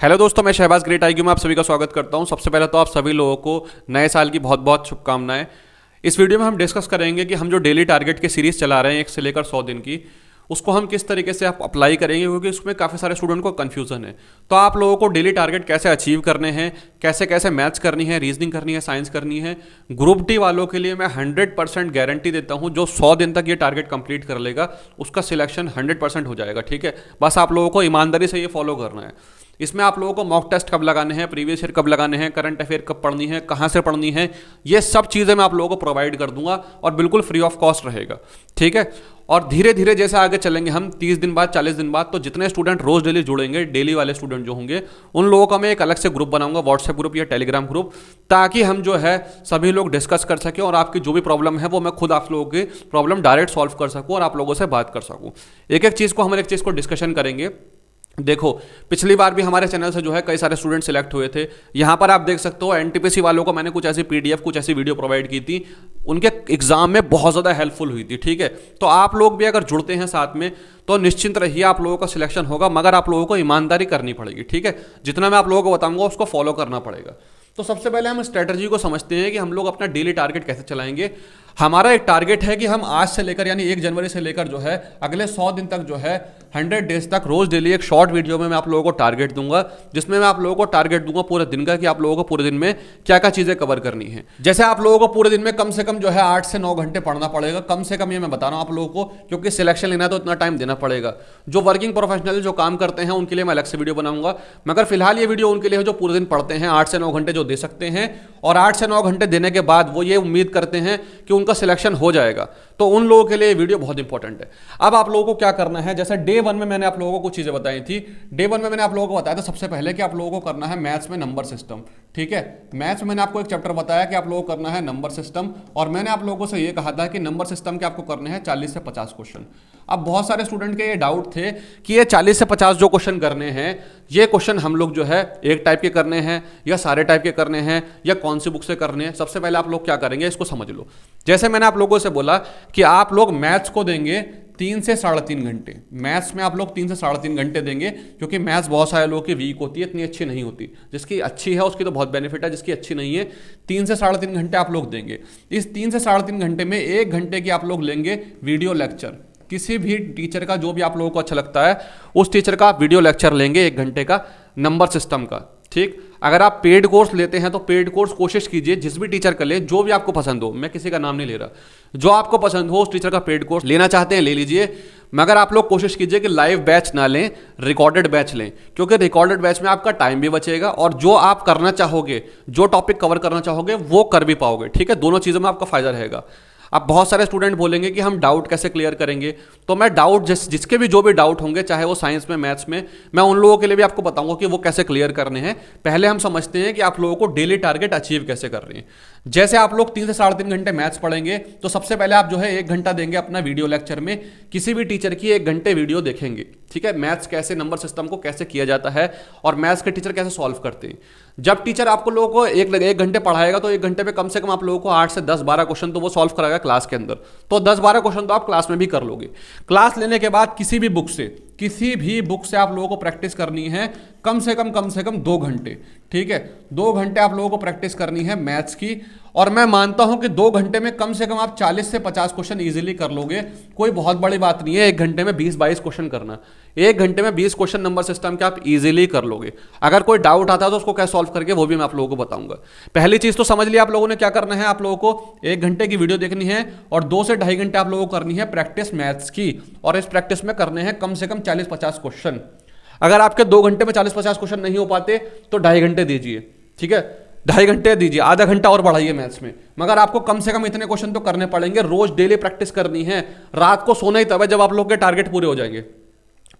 Hello दोस्तों, मैं Shahbaz great IQ में आप सभी का स्वागत करता हूं। सबसे पहले तो आप सभी लोगों को नए साल की बहुत बहुत शुभकामनाएं। इस वीडियो में हम डिस्कस करेंगे कि हम जो डेली टारगेट की सीरीज चला रहे हैं 1 से लेकर 100 दिन की, उसको हम किस तरीके से आप अप्लाई करेंगे, क्योंकि उसमें काफ़ी सारे स्टूडेंट को कन्फ्यूजन है। तो आप लोगों को डेली टारगेट कैसे अचीव करने हैं, कैसे कैसे मैथ्स करनी है, रीजनिंग करनी है, साइंस करनी है। ग्रुप डी वालों के लिए मैं 100% गारंटी देता हूं, जो 100 दिन तक ये टारगेट कंप्लीट कर लेगा उसका सिलेक्शन 100% हो जाएगा। ठीक है, बस आप लोगों को ईमानदारी से ये फॉलो करना है। इसमें आप लोगों को मॉक टेस्ट कब लगाने हैं, प्रीवियस ईयर कब लगाने हैं, करंट अफेयर कब पढ़नी है, कहाँ से पढ़नी है, ये सब चीज़ें मैं आप लोगों को प्रोवाइड कर दूंगा और बिल्कुल फ्री ऑफ कॉस्ट रहेगा। ठीक है, और धीरे धीरे जैसे आगे चलेंगे हम 30 दिन बाद 40 दिन बाद, तो जितने स्टूडेंट रोज डेली जुड़ेंगे, डेली वाले स्टूडेंट जो होंगे, उन लोगों का मैं एक अलग से ग्रुप बनाऊंगा, व्हाट्सएप ग्रुप या टेलीग्राम ग्रुप, ताकि हम जो है सभी लोग डिस्कस कर सकें और आपकी जो भी प्रॉब्लम है वो मैं खुद आप लोगों की प्रॉब्लम डायरेक्ट सॉल्व कर सकूँ और आप लोगों से बात कर सकूँ। एक एक चीज़ को हम एक चीज़ को डिस्कशन करेंगे। देखो, पिछली बार भी हमारे चैनल से जो है कई सारे स्टूडेंट सिलेक्ट हुए थे। यहाँ पर आप देख सकते हो एनटीपीसी वालों को मैंने कुछ ऐसी पीडीएफ, कुछ ऐसी वीडियो प्रोवाइड की थी, उनके एग्जाम में बहुत ज़्यादा हेल्पफुल हुई थी। ठीक है, तो आप लोग भी अगर जुड़ते हैं साथ में तो निश्चिंत रहिए, आप लोगों का सिलेक्शन होगा, मगर आप लोगों को ईमानदारी करनी पड़ेगी। ठीक है, जितना मैं आप लोगों को बताऊंगा उसको फॉलो करना पड़ेगा। तो सबसे पहले हम स्ट्रेटजी को समझते हैं कि हम लोग अपना डेली टारगेट कैसे चलाएंगे। हमारा एक टारगेट है कि हम आज से लेकर यानी 1 जनवरी से लेकर जो है अगले 100 दिन तक जो है 100 डेज तक रोज डेली एक शॉर्ट वीडियो में मैं आप लोगों को टारगेट दूंगा, जिसमें मैं आप लोगों को टारगेट दूंगा पूरे दिन का कि आप लोगों को पूरे दिन में क्या क्या चीजें कवर करनी है। जैसे आप लोगों को पूरे दिन में कम से कम जो है 8 से 9 घंटे पढ़ना पड़ेगा, कम से कम ये मैं बता रहा हूं आप लोगों को, क्योंकि सिलेक्शन लेना है तो इतना टाइम देना पड़ेगा। जो वर्किंग प्रोफेशनल जो काम करते हैं उनके लिए मैं अलग से वीडियो बनाऊंगा, मगर फिलहाल ये वीडियो उनके लिए है जो पूरे दिन पढ़ते हैं, 8 से 9 घंटे जो दे सकते हैं, और 8 से 9 घंटे देने के बाद वो ये उम्मीद करते हैं कि उनका सिलेक्शन हो जाएगा। तो उन लोगों के लिए ये वीडियो बहुत इंपॉर्टेंट है। अब आप लोगों को क्या करना है, जैसे डे 1 में मैंने आप लोगों को कुछ चीजें बताई थी। डे 1 में मैंने आप लोगों को बताया था सबसे पहले कि आप लोगों को करना है मैथ्स में नंबर सिस्टम। ठीक है, मैथ्स में मैंने आपको एक चैप्टर बताया कि आप लोगों को करना है नंबर सिस्टम, और मैंने आप लोगों से ये कहा था कि नंबर सिस्टम के आपको करने हैं 40 से 50 क्वेश्चन। अब बहुत सारे स्टूडेंट के ये डाउट थे कि ये 40 से 50 जो क्वेश्चन करने हैं, ये क्वेश्चन हम लोग जो है एक टाइप के करने हैं या सारे टाइप के करने हैं या कौन सी बुक से करने हैं। सबसे पहले आप लोग क्या करेंगे इसको समझ लो। जैसे मैंने आप लोगों से बोला कि आप लोग मैथ्स को देंगे 3 से 3.5 घंटे, मैथ्स में आप लोग 3 से 3.5 घंटे देंगे, क्योंकि मैथ्स बहुत सारे लोगों की वीक होती है, इतनी अच्छी नहीं होती। जिसकी अच्छी है उसकी तो बहुत बेनिफिट है, जिसकी अच्छी नहीं है 3 से 3.5 घंटे आप लोग देंगे। इस 3 से 3.5 घंटे में 1 घंटे की आप लोग लेंगे वीडियो लेक्चर। किसी भी टीचर का जो भी आप लोगों को अच्छा लगता है उस टीचर का आप वीडियो लेक्चर लेंगे 1 घंटे का नंबर सिस्टम का। ठीक, अगर आप पेड कोर्स लेते हैं तो पेड कोर्स कोशिश कीजिए जिस भी टीचर का ले, जो भी आपको पसंद हो, मैं किसी का नाम नहीं ले रहा, जो आपको पसंद हो उस टीचर का पेड कोर्स लेना चाहते हैं ले लीजिए, मगर आप लोग कोशिश कीजिए कि लाइव बैच ना लें, रिकॉर्डेड बैच लें, क्योंकि रिकॉर्डेड बैच में आपका टाइम भी बचेगा और जो आप करना चाहोगे, जो टॉपिक कवर करना चाहोगे वो कर भी पाओगे। ठीक है, दोनों चीज़ों में आपका फायदा रहेगा। अब बहुत सारे स्टूडेंट बोलेंगे कि हम डाउट कैसे क्लियर करेंगे, तो मैं डाउट जिसके भी जो भी डाउट होंगे, चाहे वो साइंस में, मैथ्स में, मैं उन लोगों के लिए भी आपको बताऊंगा कि वो कैसे क्लियर करने हैं। पहले हम समझते हैं कि आप लोगों को डेली टारगेट अचीव कैसे कर रहे हैं। जैसे आप लोग 3 से 3.5 घंटे मैथ्स पढ़ेंगे, तो सबसे पहले आप जो है 1 घंटा देंगे अपना वीडियो लेक्चर में, किसी भी टीचर की 1 घंटे वीडियो देखेंगे। ठीक है, मैथ्स कैसे, नंबर सिस्टम को कैसे किया जाता है और मैथ्स के टीचर कैसे सॉल्व करते हैं। जब टीचर आपको लोगों को 1 घंटे पढ़ाएगा तो 1 घंटे में कम से कम आप लोगों को 8 से 10-12 क्वेश्चन तो वो सॉल्व कराएगा क्लास के अंदर। तो 10-12 क्वेश्चन तो आप क्लास में भी कर लोगे। क्लास लेने के बाद किसी भी बुक से आप लोगों को प्रैक्टिस करनी है कम से कम 2 घंटे। ठीक है, 2 घंटे आप लोगों को प्रैक्टिस करनी है मैथ्स की, और मैं मानता हूं कि 2 घंटे में कम से कम आप 40 से 50 क्वेश्चन इजीली कर लोगे। कोई बहुत बड़ी बात नहीं है 1 घंटे में 20-22 क्वेश्चन करना। 1 घंटे में 20 क्वेश्चन नंबर सिस्टम के आप इजीली कर लोगे। अगर कोई डाउट आता है तो उसको कैसे सॉल्व करके वो भी मैं आप लोगों को बताऊंगा। पहली चीज तो समझ लिया आप लोगों ने क्या करना है, आप लोगों को 1 घंटे की वीडियो देखनी है और 2 से 2.5 घंटे आप लोगों को करनी है प्रैक्टिस मैथ्स की, और इस प्रैक्टिस में करने हैं कम से कम 40-50 क्वेश्चन। अगर आपके 2 घंटे में 40-50 क्वेश्चन नहीं हो पाते तो 2.5 घंटे दीजिए। ठीक है, 2.5 घंटे दीजिए, आधा घंटा और बढ़ाइए मैथ्स में, मगर आपको कम से कम इतने क्वेश्चन तो करने पड़ेंगे। रोज डेली प्रैक्टिस करनी है, रात को सोना ही तब है जब आप लोग के टारगेट पूरे हो जाएंगे।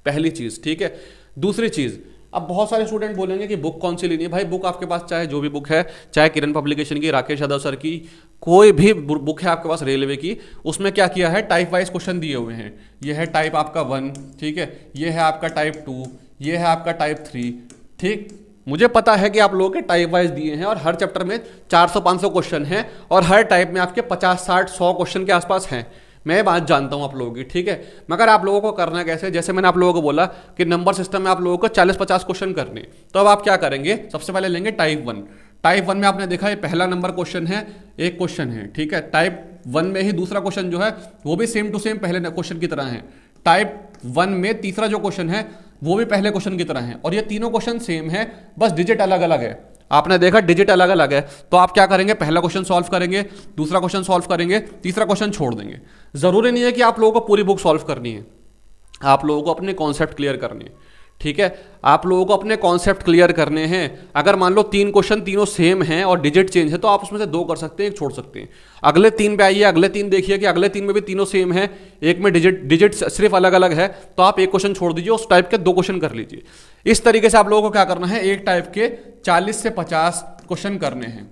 पहली चीज। ठीक है, दूसरी चीज, अब बहुत सारे स्टूडेंट बोलेंगे कि बुक कौन सी लेनी है। भाई बुक आपके पास चाहे जो भी बुक है, चाहे किरण पब्लिकेशन की, राकेश यादव सर की, कोई भी बुक है आपके पास रेलवे की, उसमें क्या किया है, टाइप वाइज क्वेश्चन दिए हुए हैं। ये है टाइप आपका 1, ठीक है, ये है आपका टाइप 2, ये है आपका टाइप 3। ठीक, मुझे पता है कि आप लोगों के टाइप वाइज दिए हैं और हर चैप्टर में 400-500 क्वेश्चन हैं और हर टाइप में आपके 50-60-100 क्वेश्चन के आसपास हैं। मैं ये बात जानता हूँ आप लोगों की, ठीक है। मगर आप लोगों को करना कैसे, जैसे मैंने आप लोगों को बोला कि नंबर सिस्टम में आप लोगों को 40-50 क्वेश्चन करने, तो अब आप क्या करेंगे, सबसे पहले लेंगे टाइप 1। टाइप 1 में आपने देखा ये पहला नंबर क्वेश्चन है, एक क्वेश्चन है, ठीक है। टाइप 1 में ही दूसरा क्वेश्चन जो है वो भी सेम टू सेम पहले क्वेश्चन की तरह है। टाइप 1 में तीसरा जो क्वेश्चन है वो भी पहले क्वेश्चन की तरह है, और ये तीनों क्वेश्चन सेम है, बस डिजिट अलग अलग है। आपने देखा डिजिट अलग अलग है, तो आप क्या करेंगे, पहला क्वेश्चन सॉल्व करेंगे, दूसरा क्वेश्चन सॉल्व करेंगे, तीसरा क्वेश्चन छोड़ देंगे। जरूरी नहीं है कि आप लोगों को पूरी बुक सॉल्व करनी है, आप लोगों को अपने कॉन्सेप्ट क्लियर करने हैं, ठीक है। आप लोगों को अपने कॉन्सेप्ट क्लियर करने हैं। अगर मान लो 3 क्वेश्चन तीनों सेम हैं और डिजिट चेंज है, तो आप उसमें से 2 कर सकते हैं, एक छोड़ सकते हैं। अगले 3 पे आइए, अगले 3 देखिए कि अगले 3 में भी तीनों सेम है, एक में डिजिट सिर्फ अलग अलग है, तो आप एक क्वेश्चन छोड़ दीजिए, उस टाइप के 2 क्वेश्चन कर लीजिए। इस तरीके से आप लोगों को क्या करना है, एक टाइप के 40 से 50 क्वेश्चन करने हैं।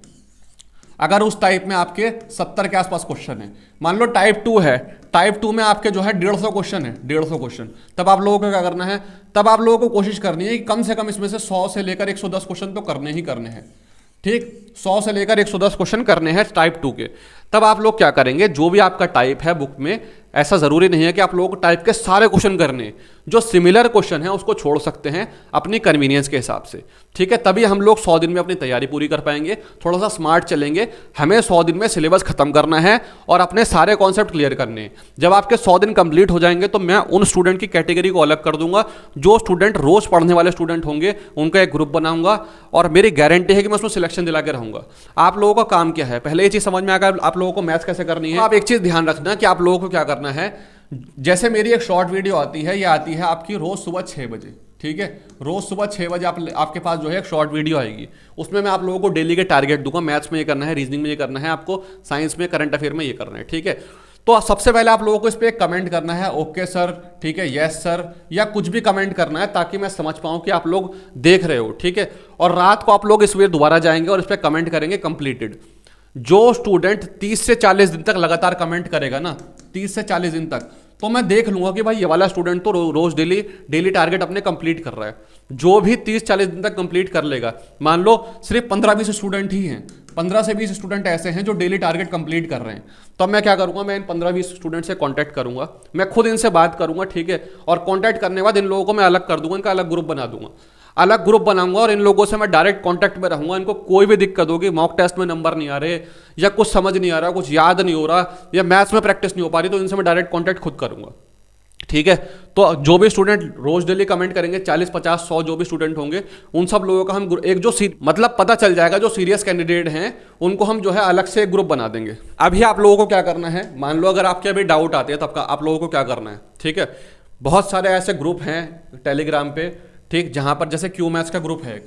अगर उस टाइप में आपके 70 के आसपास क्वेश्चन है, मान लो टाइप 2 है, टाइप 2 में आपके जो है 150 क्वेश्चन है, 150 क्वेश्चन, तब आप लोगों को क्या करना है, तब आप लोगों को कोशिश करनी है कि कम से कम इसमें से 100 से लेकर 110 क्वेश्चन तो करने ही करने हैं, ठीक। 100 से लेकर 110 क्वेश्चन करने हैं टाइप 2 के। तब आप लोग क्या करेंगे, जो भी आपका टाइप है बुक में, ऐसा जरूरी नहीं है कि आप लोगों को टाइप के सारे क्वेश्चन करने, जो सिमिलर क्वेश्चन है उसको छोड़ सकते हैं अपनी कन्वीनियंस के हिसाब से, ठीक है। तभी हम लोग 100 दिन में अपनी तैयारी पूरी कर पाएंगे, थोड़ा सा स्मार्ट चलेंगे। हमें 100 दिन में सिलेबस खत्म करना है और अपने सारे कॉन्सेप्ट क्लियर करने हैं। जब आपके 100 दिन कंप्लीट हो जाएंगे तो मैं उन स्टूडेंट की कैटेगरी को अलग कर दूंगा। जो स्टूडेंट रोज पढ़ने वाले स्टूडेंट होंगे उनका एक ग्रुप बनाऊंगा, और मेरी गारंटी है कि मैं उसमें सिलेक्शन दिला के रहूंगा। आप लोगों का काम क्या है, पहले ये चीज समझ में आएगा आप लोगों को मैथ्स कैसे करनी है। आप एक चीज ध्यान रखना कि आप लोगों को क्या करना है, जैसे मेरी एक शॉर्ट वीडियो आती है, ये आती है आपकी रोज सुबह 6 बजे, ठीक है। रोज सुबह 6 बजे आपके पास जो है एक शॉर्ट वीडियो आएगी, उसमें मैं आप लोगों को डेली के टारगेट दूंगा। मैथ्स में ये करना है, रीजनिंग में ये करना है, आपको साइंस में, करंट अफेयर में ये करना है, ठीक है। तो सबसे पहले आप लोगों को इस पर कमेंट करना है, ओके सर, ठीक है, यस सर, या कुछ भी कमेंट करना है, ताकि मैं समझ पाऊं कि आप लोग देख रहे हो, ठीक है। और रात को आप लोग इस वीडियो दोबारा जाएंगे और इस पर कमेंट करेंगे कंप्लीटेड। जो स्टूडेंट 30 से 40 दिन तक लगातार कमेंट करेगा ना, 30 से 40 दिन तक, तो मैं देख लूंगा कि भाई ये वाला स्टूडेंट तो रोज डेली टारगेट अपने कंप्लीट कर रहा है। जो भी 30-40 दिन तक कंप्लीट कर लेगा, मान लो सिर्फ 15-20 स्टूडेंट ही हैं, 15 से 20 स्टूडेंट ऐसे हैं जो डेली टारगेट कंप्लीट कर रहे हैं, तो मैं क्या करूंगा, मैं इन 15-20 स्टूडेंट से कांटेक्ट करूंगा, मैं खुद इनसे बात करूंगा, ठीक है। और कांटेक्ट करने के बाद इन लोगों को मैं अलग कर दूंगा, इनका अलग ग्रुप बना दूंगा, अलग ग्रुप बनाऊंगा, और इन लोगों से मैं डायरेक्ट कांटेक्ट में रहूंगा। इनको कोई भी दिक्कत होगी, मॉक टेस्ट में नंबर नहीं आ रहे, या कुछ समझ नहीं आ रहा, कुछ याद नहीं हो रहा, या मैथ्स में प्रैक्टिस नहीं हो पा रही, तो इनसे मैं डायरेक्ट कांटेक्ट खुद करूंगा, ठीक है। तो जो भी स्टूडेंट रोज डेली कमेंट करेंगे, 40, 50, 100 जो भी स्टूडेंट होंगे, उन सब लोगों का हम एक जो मतलब पता चल जाएगा, जो सीरियस कैंडिडेट हैं उनको हम जो है अलग से एक ग्रुप बना देंगे। अभी आप लोगों को क्या करना है, मान लो अगर आपके अभी डाउट आते हैं, तब का आप लोगों को क्या करना है, ठीक है। बहुत सारे ऐसे ग्रुप हैं टेलीग्राम पे, ठीक, जहां पर जैसे क्यू मैथ्स का ग्रुप है,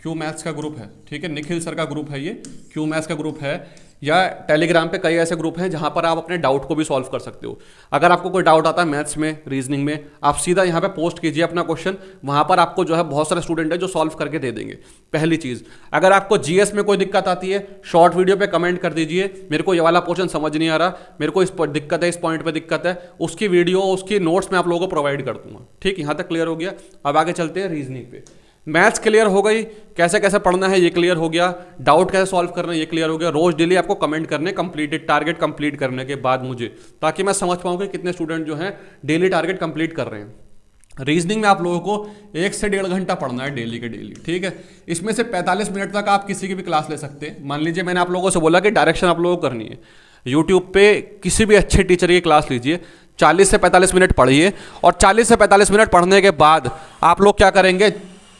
क्यू मैथ्स का ग्रुप है, ठीक है, निखिल सर का ग्रुप है, ये क्यू मैथ्स का ग्रुप है, या टेलीग्राम पे कई ऐसे ग्रुप हैं जहां पर आप अपने डाउट को भी सॉल्व कर सकते हो। अगर आपको कोई डाउट आता है मैथ्स में, रीजनिंग में, आप सीधा यहाँ पे पोस्ट कीजिए अपना क्वेश्चन, वहां पर आपको जो है बहुत सारे स्टूडेंट है जो सॉल्व करके दे देंगे। पहली चीज, अगर आपको जीएस में कोई दिक्कत आती है, शॉर्ट वीडियो पे कमेंट कर दीजिए, मेरे को ये वाला पोर्शन समझ नहीं आ रहा, मेरे को इस पर दिक्कत है, इस पॉइंट पे दिक्कत है, उसकी वीडियो, उसकी नोट्स मैं आप लोगों को प्रोवाइड कर दूंगा, ठीक। यहाँ तक क्लियर हो गया। अब आगे चलते हैं रीजनिंग पे। मैथ्स क्लियर हो गई, कैसे कैसे पढ़ना है ये क्लियर हो गया, डाउट कैसे सॉल्व करना है ये क्लियर हो गया। रोज डेली आपको कमेंट करने, कंप्लीटेड टारगेट कंप्लीट करने के बाद मुझे, ताकि मैं समझ पाऊँ कि कितने स्टूडेंट जो हैं डेली टारगेट कंप्लीट कर रहे हैं। रीजनिंग में आप लोगों को 1 से 1.5 घंटा पढ़ना है डेली के डेली, ठीक है। इसमें से 45 मिनट तक आप किसी की भी क्लास ले सकते हैं। मान लीजिए मैंने आप लोगों से बोला कि डायरेक्शन आप लोगों को करनी है, यूट्यूब पे किसी भी अच्छे टीचर की क्लास लीजिए, 40 से 45 मिनट पढ़िए, और 40 से 45 मिनट पढ़ने के बाद आप लोग क्या करेंगे,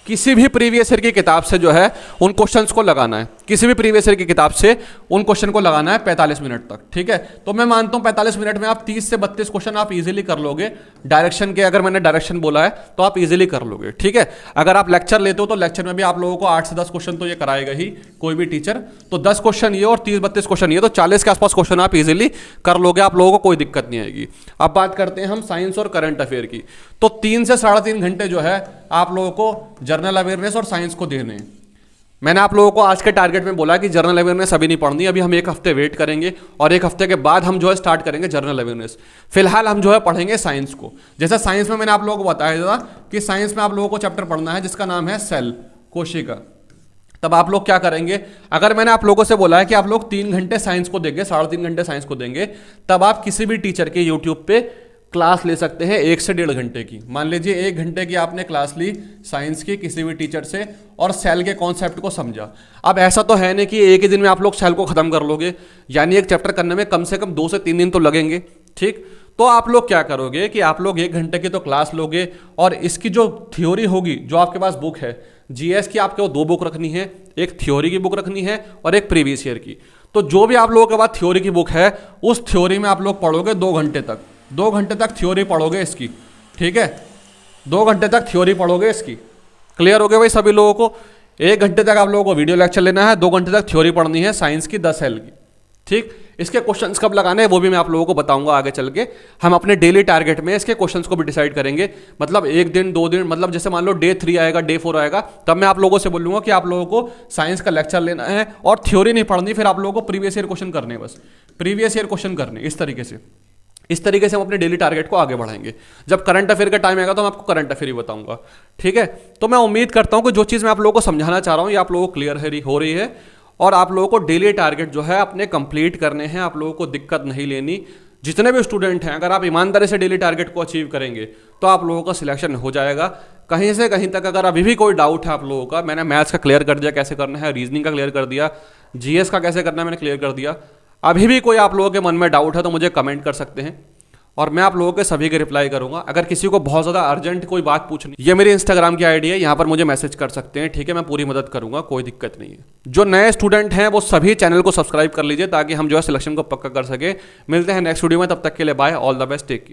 किसी भी प्रीवियस ईयर की किताब से जो है उन क्वेश्चंस को लगाना है, किसी भी प्रीवियस ईयर की किताब से उन क्वेश्चन को लगाना है 45 मिनट तक, ठीक है। तो मैं मानता हूं 45 मिनट में आप 30 से 32 क्वेश्चन आप इजीली कर लोगे डायरेक्शन के। अगर मैंने डायरेक्शन बोला है तो आप इजीली कर लोगे, ठीक है। अगर आप लेक्चर लेते हो तो लेक्चर में भी आप लोगों को 8 से 10 क्वेश्चन तो ये कराएगा ही कोई भी टीचर, तो 10 क्वेश्चन ये और 30-32 क्वेश्चन ये, तो 40 के आसपास क्वेश्चन आप इजीली कर लोगे, आप लोगों को कोई दिक्कत नहीं आएगी। अब बात करते हैं हम साइंस और करंट अफेयर की। तो 3 से 3.5 घंटे जो है आप लोगों को जनरल अवेयरनेस और साइंस को देने हैं। मैंने आप लोगों को आज के टारगेट में बोला कि जनरल अवेयरनेस अभी नहीं पढ़नी, अभी हम 1 हफ्ते वेट करेंगे और 1 हफ्ते के बाद हम जो है स्टार्ट करेंगे जनरल अवेयरनेस। फिलहाल हम जो है पढ़ेंगे साइंस को। जैसे साइंस में मैंने आप लोगों को बताया था कि साइंस में आप लोगों को चैप्टर पढ़ना है जिसका नाम है सेल, कोशिका, तब आप लोग क्या करेंगे, अगर मैंने आप लोगों से बोला है कि आप लोग 3 घंटे साइंस को देंगे, 3.5 घंटे साइंस को देंगे, तब आप किसी भी टीचर के यूट्यूब पे क्लास ले सकते हैं 1 से 1.5 घंटे की। मान लीजिए 1 घंटे की आपने क्लास ली साइंस की किसी भी टीचर से और सेल के कॉन्सेप्ट को समझा। अब ऐसा तो है नहीं कि एक ही दिन में आप लोग सेल को खत्म कर लोगे, यानी एक चैप्टर करने में कम से कम 2 से 3 दिन तो लगेंगे, ठीक। तो आप लोग क्या करोगे कि आप लोग 1 घंटे की तो क्लास लोगे और इसकी जो थ्योरी होगी, जो आपके पास बुक है जीएस की, आपको 2 बुक रखनी है, एक थ्योरी की बुक रखनी है और एक प्रीवियस ईयर की। तो जो भी आप लोगों के पास थ्योरी की बुक है उस थ्योरी में आप लोग पढ़ोगे 2 घंटे तक, 2 घंटे तक थ्योरी पढ़ोगे इसकी, ठीक है, 2 घंटे तक थ्योरी पढ़ोगे इसकी। क्लियर हो गया भाई सभी लोगों को? 1 घंटे तक आप लोगों को वीडियो लेक्चर लेना है, 2 घंटे तक थ्योरी पढ़नी है साइंस की 10 सेल की, ठीक। इसके क्वेश्चंस कब लगाने हैं वो भी मैं आप लोगों को बताऊंगा आगे चल के। हम अपने डेली टारगेट में इसके क्वेश्चंस को भी डिसाइड करेंगे, मतलब 1 दिन 2 दिन, मतलब जैसे मान लो डे 3 आएगा, डे 4 आएगा, तब मैं आप लोगों से बोलूंगा कि आप लोगों को साइंस का लेक्चर लेना है और थ्योरी नहीं पढ़नी, फिर आप लोगों को प्रीवियस ईयर क्वेश्चन करने, बस प्रीवियस ईयर क्वेश्चन करने। इस तरीके से हम अपने डेली टारगेट को आगे बढ़ाएंगे। जब करंट अफेयर का टाइम आएगा तो मैं आपको करंट अफेयर ही बताऊंगा, ठीक है। तो मैं उम्मीद करता हूं कि जो चीज़ मैं आप लोगों को समझाना चाह रहा हूं ये आप लोगों को क्लियर हो रही है और आप लोगों को डेली टारगेट जो है अपने कंप्लीट करने हैं, आप लोगों को दिक्कत नहीं लेनी। जितने भी स्टूडेंट हैं, अगर आप ईमानदारी से डेली टारगेट को अचीव करेंगे तो आप लोगों का सिलेक्शन हो जाएगा। कहीं से कहीं तक अगर अभी भी कोई डाउट है आप लोगों का, मैंने मैथ्स का क्लियर कर दिया कैसे करना है, रीजनिंग का क्लियर कर दिया, जीएस का कैसे करना है मैंने क्लियर कर दिया। अभी भी कोई आप लोगों के मन में डाउट है तो मुझे कमेंट कर सकते हैं और मैं आप लोगों के सभी के रिप्लाई करूंगा। अगर किसी को बहुत ज़्यादा अर्जेंट कोई बात पूछनी, ये मेरी इंस्टाग्राम की आईडी है, यहाँ पर मुझे मैसेज कर सकते हैं, ठीक है, मैं पूरी मदद करूंगा, कोई दिक्कत नहीं है। जो नए स्टूडेंट हैं वो सभी चैनल को सब्सक्राइब कर लीजिए ताकि हम जो है सिलेक्शन को पक्का कर सके। मिलते हैं नेक्स्ट वीडियो में, तब तक के लिए bye, all the best, take care.